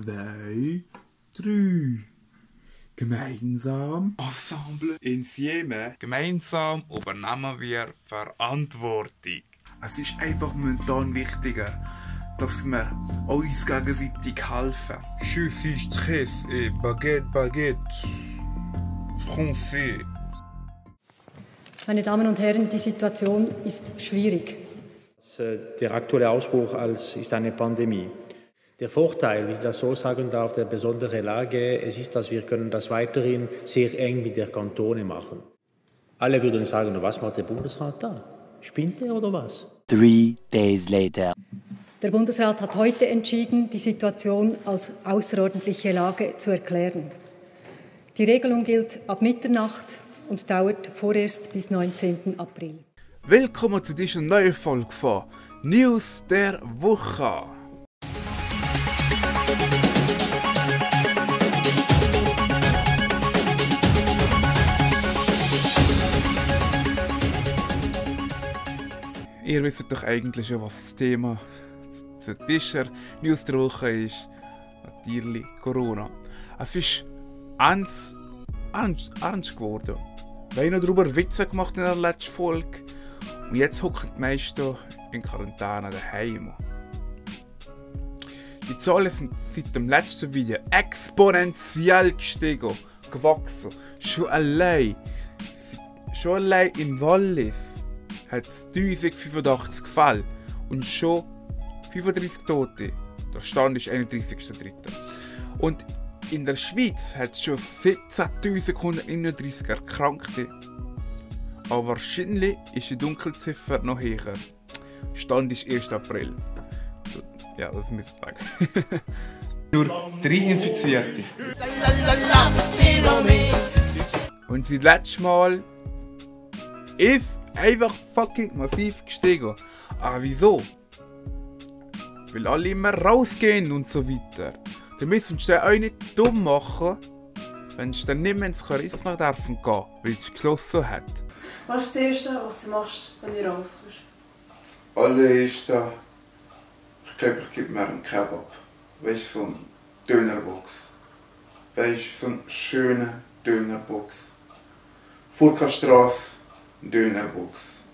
2, 3. Gemeinsam. Ensemble. Insieme. Gemeinsam übernehmen wir Verantwortung. Es ist einfach momentan wichtiger, dass wir uns gegenseitig helfen. Je suis stress et baguette, baguette. Français. Meine Damen und Herren, die Situation ist schwierig. Der aktuelle Ausbruch ist eine Pandemie. Der Vorteil, wenn ich das so sagen darf, der besondere Lage, es ist, dass wir können das weiterhin sehr eng mit der Kantone machen. Alle würden sagen, was macht der Bundesrat da? Spinnt er oder was? 3 days later. Der Bundesrat hat heute entschieden, die Situation als außerordentliche Lage zu erklären. Die Regelung gilt ab Mitternacht und dauert vorerst bis 19. April. Willkommen zu dieser neuen Folge von News der Woche. Ihr wisst doch eigentlich schon, was das Thema für dieser News der Woche ist. Natürlich Corona. Es ist ernst geworden. Wir haben noch darüber Witze gemacht in der letzten Folge. Und jetzt hocken die meisten in Quarantäne daheim. Die Zahlen sind seit dem letzten Video exponentiell gestiegen, gewachsen. Schon allein in Wallis hat es 1085 Fälle und schon 35 Tote. Der Stand ist 31.03. Und in der Schweiz hat es schon 17.139 Erkrankte. Aber wahrscheinlich ist die Dunkelziffer noch höher. Stand ist 1. April. Ja, das müsst ihr sagen. Nur 3 Infizierte. Und seit letztem Mal ist einfach fucking massiv gestiegen. Aber wieso? Weil alle immer rausgehen und so weiter. Dann müssen sie auch nicht dumm machen, wenn sie dann nicht mehr ins Charisma dürfen gehen, weil es geschlossen hat. Was ist das Erste, was du machst, wenn du raus bist? Das allererste, ich glaube, ich gebe mir einen Kebab. Weißt du, so eine Dönerbox. Weißt du, so eine schöne Dönerbox. Furka-Strasse, eine Dönerbox.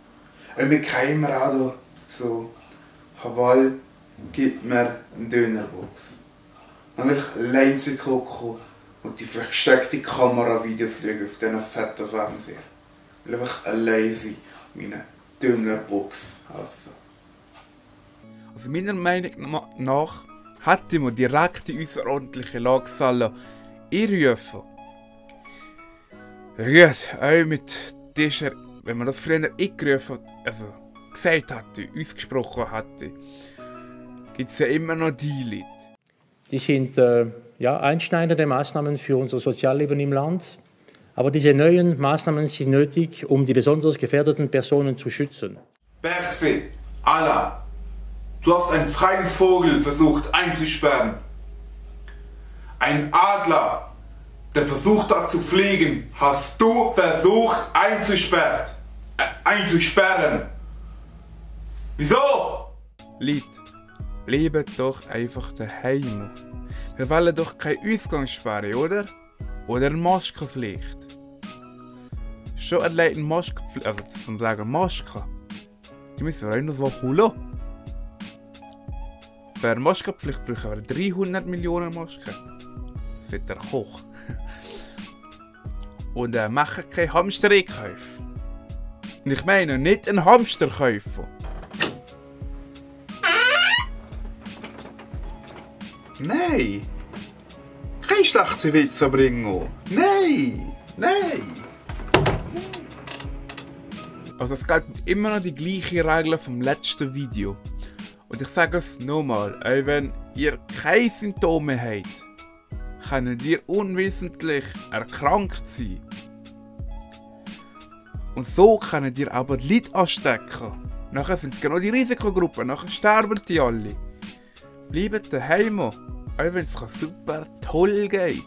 Und wir kommen auch hier zu Hawaii, gibt mir eine Dönerbox. Dann will ich allein gucken und die versteckte Kameravideos schauen auf diesen fetten Fernseher. Ich will einfach allein sein, meine Dönerbox hassen. Also meiner Meinung nach hätte man direkt in unsere ordentliche Lage sollen einrufen. Ja gut, auch mit dieser, wenn man das früher eingerufen hat, also gesagt hätte, ausgesprochen hätte, gibt es ja immer noch die Leute. Die sind einschneidende Maßnahmen für unser Sozialleben im Land. Aber diese neuen Maßnahmen sind nötig, um die besonders gefährdeten Personen zu schützen. Berse, Allah, du hast einen freien Vogel versucht einzusperren. Ein Adler, der versucht hat zu fliegen, hast du versucht einzusperren. Wieso? Lied, bleibt doch einfach daheim. Wir wollen doch keine Ausgangssperre, oder? Oder eine Maskenpflicht. Schon allein eine Maskenpflicht, also zum sagen Masken, die müssen wir auch noch so holen. Für eine Maskenpflicht brauchen wir 300 Millionen Masken. Das ist der Koch. Und machen keine Hamstereinkäufe. Und ich meine nicht einen Hamster kaufen. Nein! Kein schlechte Witze bringen! Nein! Also es gilt immer noch die gleiche Regel vom letzten Video. Und ich sage es nochmal, auch wenn ihr keine Symptome habt, könnt ihr unwissentlich erkrankt sein. Und so könnt ihr aber die Leute anstecken. Nachher sind es genau die Risikogruppen, nachher sterben die alle. Bleibt daheim, auch wenn es super toll geht.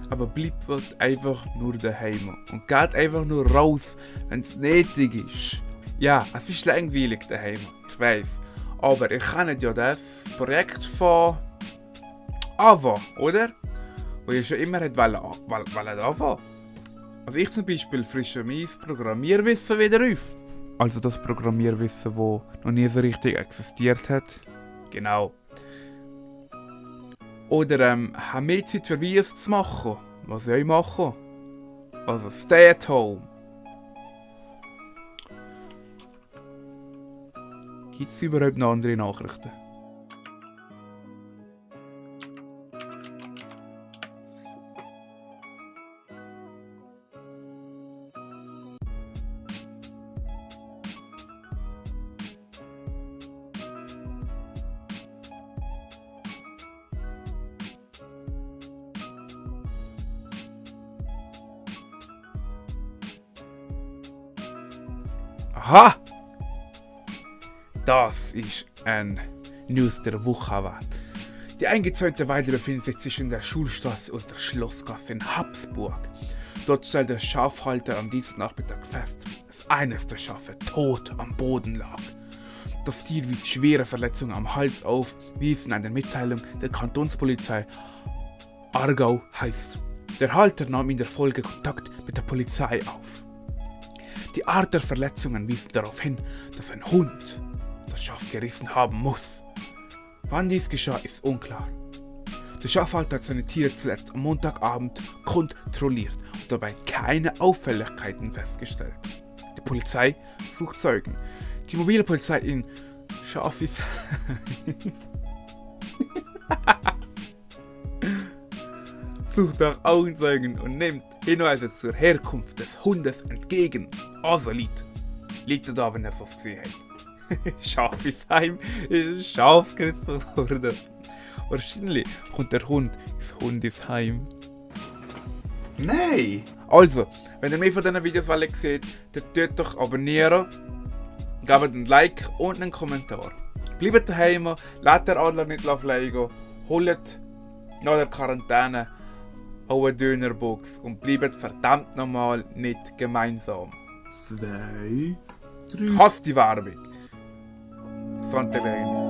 Aber bleibt einfach nur daheim und geht einfach nur raus, wenn es nötig ist. Ja, es ist langweilig daheim, ich weiss. Aber ihr kennt ja das Projekt von AVA, oder? Wo ihr schon immer wollt anfangen. Also ich zum Beispiel frische mein Programmierwissen wieder auf. Also das Programmierwissen, das noch nie so richtig existiert hat. Genau. Oder haben mehr Zeit für Videos zu machen. Was ich mache. Also stay at home. Gibt es überhaupt noch andere Nachrichten? Aha! Das ist ein News der Woche wert. Die eingezäunte Weide befindet sich zwischen der Schulstraße und der Schlossgasse in Habsburg. Dort stellt der Schafhalter am Dienstagnachmittag fest, dass eines der Schafe tot am Boden lag. Das Tier wies schwere Verletzungen am Hals auf, wie es in einer Mitteilung der Kantonspolizei Aargau heißt. Der Halter nahm in der Folge Kontakt mit der Polizei auf. Die Art der Verletzungen wies darauf hin, dass ein Hund das Schaf gerissen haben muss. Wann dies geschah, ist unklar. Der Schafhalter hat seine Tiere zuletzt am Montagabend kontrolliert und dabei keine Auffälligkeiten festgestellt. Die Polizei sucht Zeugen. Die mobile Polizei in Schafis sucht nach Augenzeugen und nimmt Hinweise zur Herkunft des Hundes entgegen. Also liegt er da, wenn er das gesehen hat. Schafisheim ist ein Schaf gerissen worden. Wahrscheinlich kommt der Hund ins Hundesheim. Nein! Also, wenn ihr mehr von diesen Videos seht, dann tut doch abonnieren, gebt ein Like und einen Kommentar. Bleibt daheim, lasst den Adler nicht fliegen, holt nach der Quarantäne auch eine Dönerbox und bleibt verdammt nochmal nicht gemeinsam. 2, 3. Hasst die Werbung. Sante Bergini.